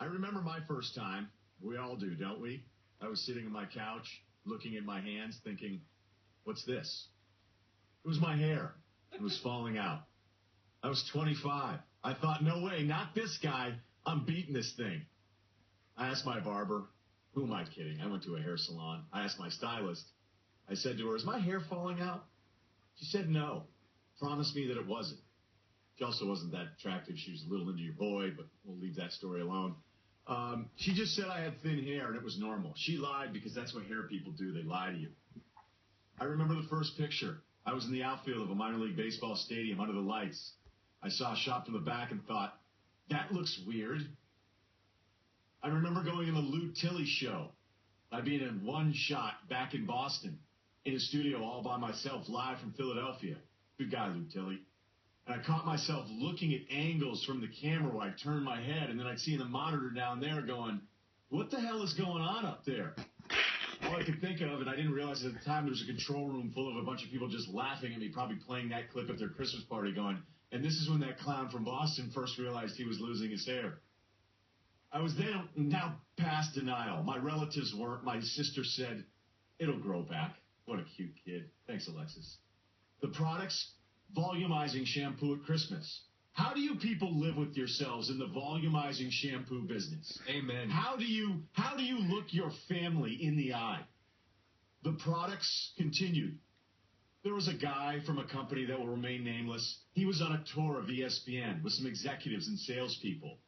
I remember my first time. We all do, don't we? I was sitting on my couch, looking at my hands, thinking, what's this? It was my hair. It was falling out. I was 25. I thought, no way, not this guy. I'm beating this thing. I asked my barber. Who am I kidding? I went to a hair salon. I asked my stylist. I said to her, is my hair falling out? She said no. Promised me that it wasn't. She also wasn't that attractive. She was a little into your boy, but we'll leave that story alone. She just said I had thin hair and it was normal. She lied because that's what hair people do. They lie to you. I remember the first picture. I was in the outfield of a minor league baseball stadium under the lights. I saw a shot from the back and thought, that looks weird. I remember going in the Lou Tilley show by being in one shot back in Boston in a studio all by myself live from Philadelphia. Good guy, Lou Tilley. And I caught myself looking at angles from the camera where I turned my head, and then I'd see the monitor down there going, what the hell is going on up there? All I could think of, and I didn't realize at the time, there was a control room full of a bunch of people just laughing at me, probably playing that clip at their Christmas party going, and this is when that clown from Boston first realized he was losing his hair. I was then now past denial. My relatives weren't. My sister said, it'll grow back. What a cute kid. Thanks, Alexis. The products, volumizing shampoo at Christmas. How do you people live with yourselves in the volumizing shampoo business? Amen. How do you look your family in the eye? The products continued. There was a guy from a company that will remain nameless. He was on a tour of ESPN with some executives and salespeople.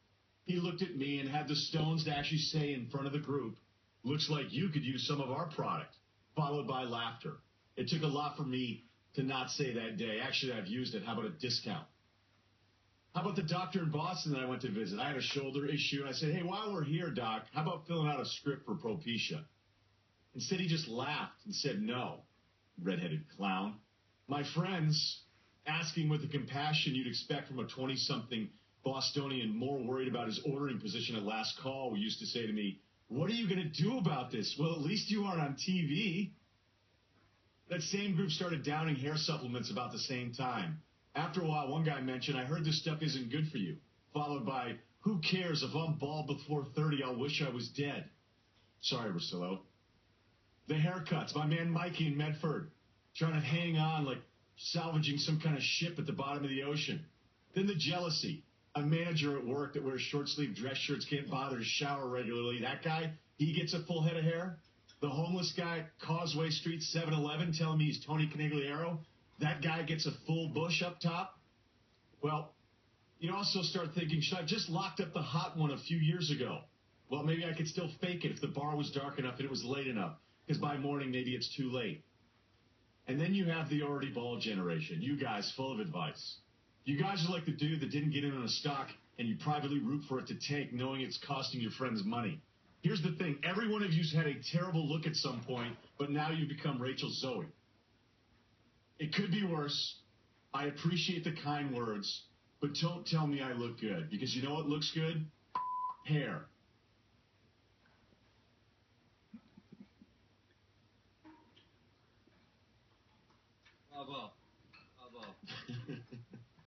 He looked at me and had the stones to actually say in front of the group, looks like you could use some of our product, followed by laughter. It took a lot for me to not say that day. Actually, I've used it. How about a discount? How about the doctor in Boston that I went to visit? I had a shoulder issue, and I said, hey, while we're here, doc, how about filling out a script for Propecia? Instead, he just laughed and said no, redheaded clown. My friends, asking with the compassion you'd expect from a 20-something Bostonian more worried about his ordering position at last call, used to say to me, what are you going to do about this? Well, at least you aren't on TV. That same group started downing hair supplements about the same time. After a while, one guy mentioned, I heard this stuff isn't good for you, followed by, who cares? If I'm bald before 30, I'll wish I was dead. Sorry, Russillo. The haircuts, my man Mikey in Medford, trying to hang on like salvaging some kind of ship at the bottom of the ocean. Then the jealousy. A manager at work that wears short-sleeve dress shirts, can't bother to shower regularly. That guy, he gets a full head of hair. The homeless guy at Causeway Street 7-Eleven telling me he's Tony Canigliaro. That guy gets a full bush up top. Well, you also start thinking, should I have just locked up the hot one a few years ago? Well, maybe I could still fake it if the bar was dark enough and it was late enough, because by morning maybe it's too late. And then you have the already bald generation, you guys full of advice. You guys are like the dude that didn't get in on a stock and you privately root for it to tank knowing it's costing your friends money. Here's the thing. Every one of you's had a terrible look at some point, but now you've become Rachel Zoe. It could be worse. I appreciate the kind words, but don't tell me I look good, because you know what looks good? Hair.